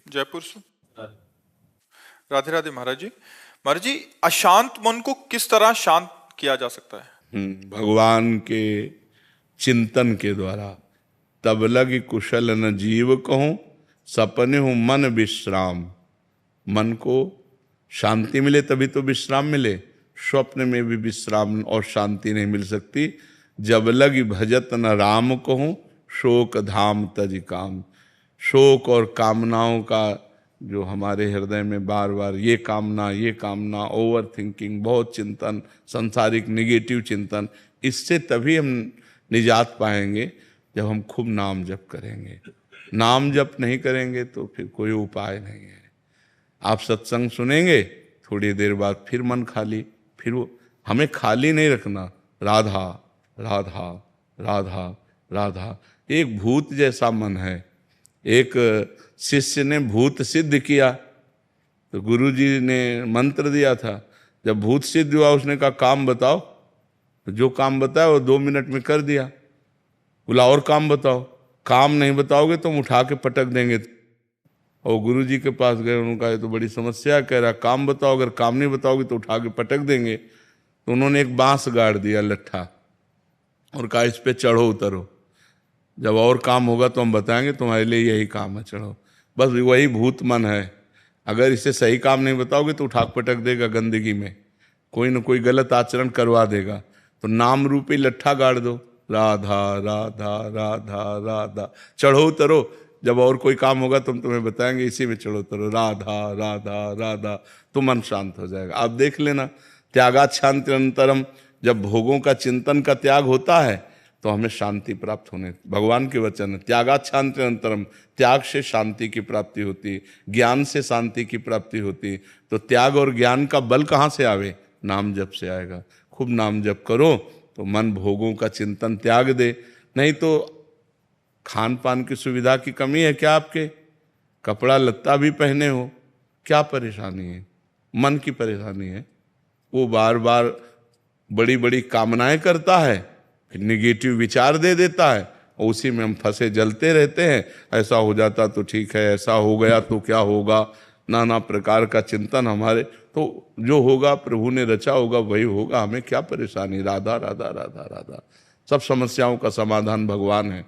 जयपुर से। राधे राधे महाराज जी। महाराज जी, अशांत मन को किस तरह शांत किया जा सकता है? भगवान के चिंतन के द्वारा। तब लगी कुशल न जीव कहूं, सपने हूं मन विश्राम। मन को शांति मिले तभी तो विश्राम मिले। स्वप्न में भी विश्राम और शांति नहीं मिल सकती। जब लगी भजत न राम कहूं, शोक धाम तज काम। शोक और कामनाओं का जो हमारे हृदय में बार बार ये कामना, ओवर थिंकिंग, बहुत चिंतन, संसारिक निगेटिव चिंतन, इससे तभी हम निजात पाएंगे जब हम खूब नाम जप करेंगे। नाम जप नहीं करेंगे तो फिर कोई उपाय नहीं है। आप सत्संग सुनेंगे, थोड़ी देर बाद फिर मन खाली, फिर वो हमें खाली नहीं रखना। राधा राधा राधा राधा। एक भूत जैसा मन है। एक शिष्य ने भूत सिद्ध किया तो गुरुजी ने मंत्र दिया था। जब भूत सिद्ध हुआ उसने कहा काम बताओ, तो जो काम बताया वो 2 मिनट में कर दिया। बोला और काम बताओ। काम नहीं बताओगे तो हम उठा के पटक देंगे। और गुरुजी के पास गए, उन्होंने कहा ये तो बड़ी समस्या, कह रहा काम बताओ, अगर काम नहीं बताओगे तो उठा के पटक देंगे। तो उन्होंने एक बांस गाड़ दिया लट्ठा और कहा इस पे चढ़ो उतरो, जब और काम होगा तो हम बताएंगे, तुम्हारे लिए यही काम है, चढ़ो। बस वही भूत मन है। अगर इसे सही काम नहीं बताओगे तो उठा पटक देगा गंदगी में, कोई न कोई गलत आचरण करवा देगा। तो नाम रूपी लट्ठा गाड़ दो, राधा राधा राधा राधा, चढ़ो उतरो, जब और कोई काम होगा तो हम तुम्हें बताएंगे, इसी में चढ़ो उतरो, राधा राधा राधा, तो मन शांत हो जाएगा। आप देख लेना, त्यागात शांति अनंतरम। जब भोगों का चिंतन का त्याग होता है तो हमें शांति प्राप्त होने, भगवान के वचन है, त्यागात शांति अनंतरम। त्याग से शांति की प्राप्ति होती, ज्ञान से शांति की प्राप्ति होती। तो त्याग और ज्ञान का बल कहाँ से आवे? नाम जप से आएगा। खूब नाम जप करो तो मन भोगों का चिंतन त्याग दे। नहीं तो खान पान की सुविधा की कमी है क्या आपके? कपड़ा लत्ता भी पहने हो, क्या परेशानी है? मन की परेशानी है। वो बार बार बड़ी बड़ी कामनाएं करता है, फिर निगेटिव विचार दे देता है, और उसी में हम फंसे जलते रहते हैं। ऐसा हो जाता तो ठीक है, ऐसा हो गया तो क्या होगा, नाना प्रकार का चिंतन हमारे। तो जो होगा प्रभु ने रचा होगा वही होगा, हमें क्या परेशानी? राधा राधा राधा राधा। सब समस्याओं का समाधान भगवान है।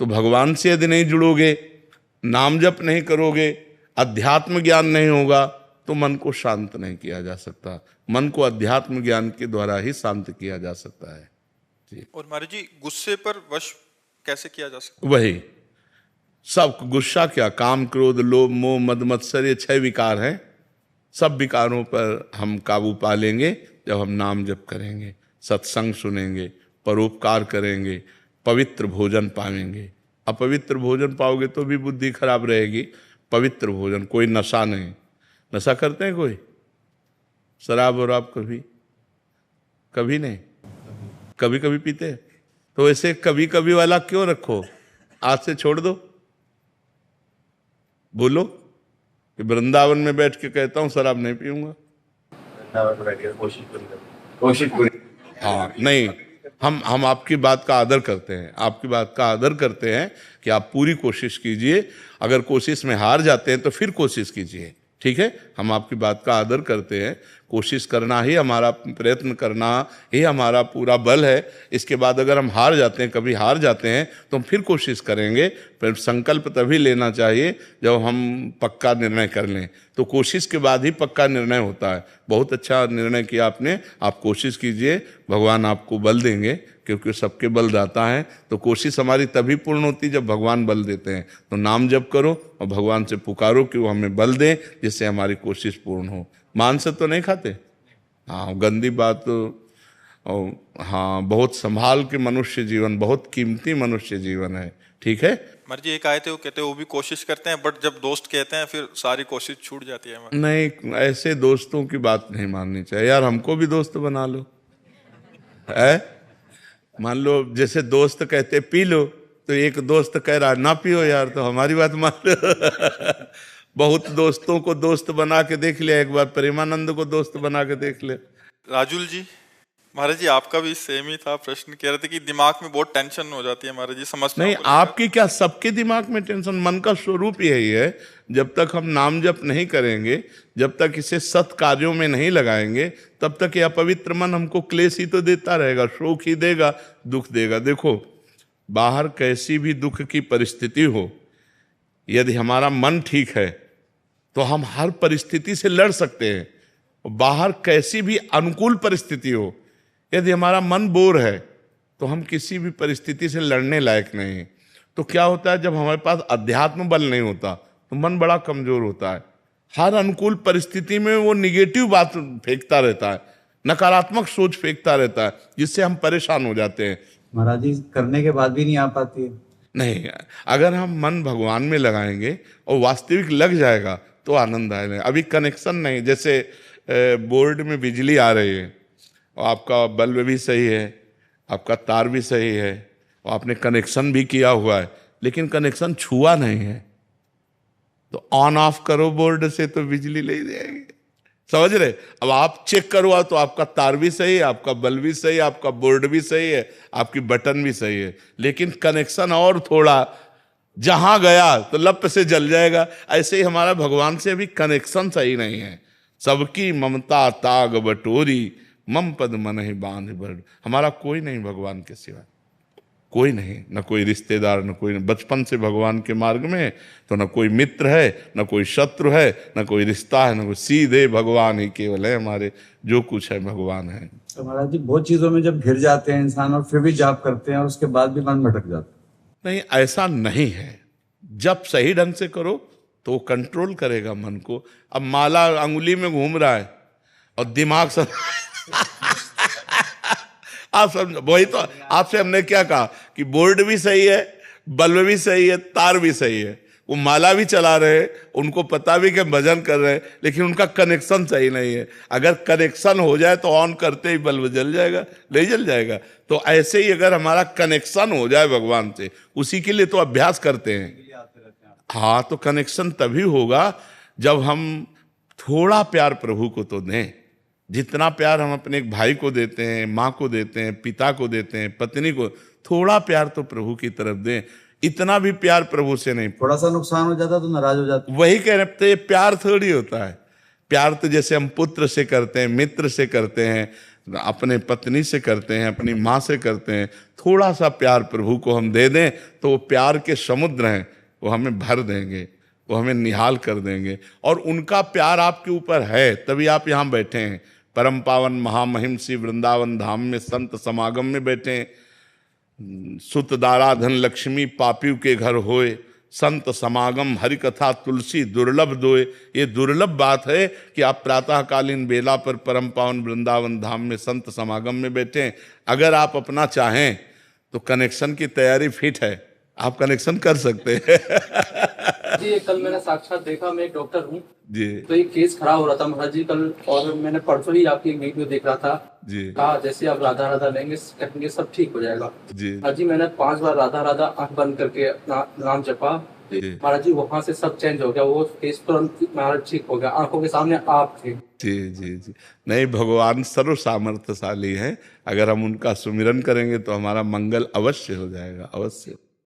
तो भगवान से यदि नहीं जुड़ोगे, नाम जप नहीं करोगे, अध्यात्म ज्ञान नहीं होगा, तो मन को शांत नहीं किया जा सकता। मन को अध्यात्म ज्ञान के द्वारा ही शांत किया जा सकता है। और महाराज जी, गुस्से पर वश कैसे किया जा सकता? वही सब गुस्सा क्या, काम क्रोध लोभ मोह मद मत्सर, ये 6 विकार हैं। सब विकारों पर हम काबू पा लेंगे जब हम नाम जप करेंगे, सत्संग सुनेंगे, परोपकार करेंगे, पवित्र भोजन पाएंगे। अपवित्र भोजन पाओगे तो भी बुद्धि खराब रहेगी। पवित्र भोजन, कोई नशा नहीं। नशा करते हैं कोई? शराब और आप कभी नहीं, कभी कभी पीते। तो ऐसे कभी कभी वाला क्यों रखो? आज से छोड़ दो। बोलो कि वृंदावन में बैठ के कहता हूं शराब नहीं पीऊंगा। हाँ नहीं, हम आपकी बात का आदर करते हैं, आपकी बात का आदर करते हैं कि आप पूरी कोशिश कीजिए। अगर कोशिश में हार जाते हैं तो फिर कोशिश कीजिए, ठीक है? हम आपकी बात का आदर करते हैं। कोशिश करना ही हमारा, प्रयत्न करना ही हमारा पूरा बल है। इसके बाद अगर हम हार जाते हैं, कभी हार जाते हैं, तो हम फिर कोशिश करेंगे। फिर संकल्प तभी लेना चाहिए जब हम पक्का निर्णय कर लें। तो कोशिश के बाद ही पक्का निर्णय होता है। बहुत अच्छा निर्णय किया आपने। आप कोशिश कीजिए, भगवान आपको बल देंगे, क्योंकि सबके बलदाता हैं। तो कोशिश हमारी तभी पूर्ण होती जब भगवान बल देते हैं। तो नाम जप करो और भगवान से पुकारो कि वो हमें बल दें, जिससे हमारी कोशिश पूर्ण हो। मांस तो नहीं खाते? हाँ, गंदी बात। और हाँ, बहुत संभाल के मनुष्य जीवन, बहुत कीमती मनुष्य जीवन है, ठीक है? महाराज जी, एक आए थे, वो कहते हैं वो भी कोशिश करते हैं, बट जब दोस्त कहते हैं फिर सारी कोशिश छूट जाती है। नहीं, ऐसे दोस्तों की बात नहीं माननी चाहिए यार। हमको भी दोस्त बना लो, है? मान लो जैसे दोस्त कहते पी लो, तो एक दोस्त कह रहा ना पियो यार, तो हमारी बात मान लो। बहुत दोस्तों को दोस्त बना के देख लिया, एक बार प्रेमानंद को दोस्त बना के देख ले। राजुल जी, महाराज जी आपका भी सेम ही था प्रश्न, कह रहे थे कि दिमाग में बहुत टेंशन हो जाती है महाराज जी समस्याओं नहीं, को लेकर। आपकी क्या, सबके दिमाग में टेंशन। मन का स्वरूप यही है, जब तक हम नाम जप नहीं करेंगे, जब तक इसे सत् कार्यों में नहीं लगाएंगे, तब तक यह अपवित्र मन हमको क्लेश ही तो देता रहेगा, शोक ही देगा, दुख देगा। देखो, बाहर कैसी भी दुख की परिस्थिति हो, यदि हमारा मन ठीक है तो हम हर परिस्थिति से लड़ सकते हैं। बाहर कैसी भी अनुकूल परिस्थिति हो, यदि हमारा मन बोर है तो हम किसी भी परिस्थिति से लड़ने लायक नहीं हैं। तो क्या होता है, जब हमारे पास अध्यात्म बल नहीं होता तो मन बड़ा कमजोर होता है। हर अनुकूल परिस्थिति में वो निगेटिव बात फेंकता रहता है, नकारात्मक सोच फेंकता रहता है, जिससे हम परेशान हो जाते हैं। महाराज जी करने के बाद भी नहीं आ पाती है। नहीं, अगर हम मन भगवान में लगाएंगे और वास्तविक लग जाएगा तो आनंद आएगा। अभी कनेक्शन नहीं, जैसे बोर्ड में बिजली आ रही है और आपका बल्ब भी सही है, आपका तार भी सही है और आपने कनेक्शन भी किया हुआ है, लेकिन कनेक्शन छुआ नहीं है, तो ऑन ऑफ करो बोर्ड से तो बिजली ले जाएगी। समझ रहे? अब आप चेक करवा तो आपका तार भी सही है, आपका बल्ब भी सही है, आपका बोर्ड भी सही है, आपकी बटन भी सही है, लेकिन कनेक्शन और थोड़ा जहां गया तो लप से जल जाएगा। ऐसे ही हमारा भगवान से अभी कनेक्शन सही नहीं है। सबकी ममता ताग बटोरी, मम पद मन ही बांध बड़। हमारा कोई नहीं भगवान के सिवा, कोई नहीं, न कोई रिश्तेदार, न कोई, बचपन से भगवान के मार्ग में तो न कोई मित्र है, न कोई शत्रु है, न कोई रिश्ता है, न कोई, सीधे भगवान ही केवल है हमारे। जो कुछ है भगवान है। तो महाराज जी बहुत चीजों में जब घिर जाते हैं इंसान और फिर भी जाप करते हैं और उसके बाद भी मन भटक जाता है। नहीं, ऐसा नहीं है। जब सही ढंग से करो तो वो कंट्रोल करेगा मन को। अब माला अंगुली में घूम रहा है और दिमाग सब आप समझ, वही तो आपसे हमने क्या कहा कि बोर्ड भी सही है, बल्ब भी सही है, तार भी सही है, वो माला भी चला रहे, उनको पता भी कि भजन कर रहे हैं, लेकिन उनका कनेक्शन सही नहीं है। अगर कनेक्शन हो जाए तो ऑन करते ही बल्ब जल जाएगा, नहीं जल जाएगा। तो ऐसे ही अगर हमारा कनेक्शन हो जाए भगवान से, उसी के लिए तो अभ्यास करते हैं। हाँ, तो कनेक्शन तभी होगा जब हम थोड़ा प्यार प्रभु को तो दें। जितना प्यार हम अपने एक भाई को देते हैं, माँ को देते हैं, पिता को देते हैं, पत्नी को, थोड़ा प्यार तो प्रभु की तरफ दें। इतना भी प्यार प्रभु से नहीं। थोड़ा सा नुकसान हो जाता तो नाराज हो जाते। वही कह रहे थे, प्यार थोड़ी होता है। प्यार तो जैसे हम पुत्र से करते हैं, मित्र से करते हैं, अपने पत्नी से करते हैं, अपनी माँ से करते हैं। थोड़ा सा प्यार प्रभु को हम दे दें तो वो प्यार के समुद्र हैं, वो हमें भर देंगे, वो हमें निहाल कर देंगे। और उनका प्यार आपके ऊपर है, तभी आप यहाँ बैठे हैं। परम पावन महामहिम श्री वृंदावन धाम में संत समागम में बैठे हैं। सुत दारा धन लक्ष्मी पापियों के घर होए, संत समागम हरि कथा तुलसी दुर्लभ दोए। ये दुर्लभ बात है कि आप प्रातःकालीन बेला पर परम पावन वृंदावन धाम में संत समागम में बैठे हैं। अगर आप अपना चाहें तो कनेक्शन की तैयारी फिट है, आप कनेक्शन कर सकते हैं। जी, ये कल मैंने साक्षात देखा, मैं एक डॉक्टर हूँ जी तो एक केस खड़ा हो रहा था महाराज जी कल, और मैंने परसों ही आपकी एक वीडियो देख रहा था। जी कहा जैसे आप राधा राधा लेंगे कहेंगे सब ठीक हो जाएगा। जी महाराज जी मैंने 5 बार राधा राधा आंख बंद करके अपना नाम जपा, जी महाराज जी वहां से सब चेंज हो गया, वो केस तुरंत महाराज ठीक हो गया, आंखों के सामने आप थे। जी जी जी। नहीं, भगवान सर्व सामर्थ्यशाली हैं। अगर हम उनका सुमिरन करेंगे तो हमारा मंगल अवश्य हो जाएगा, अवश्य।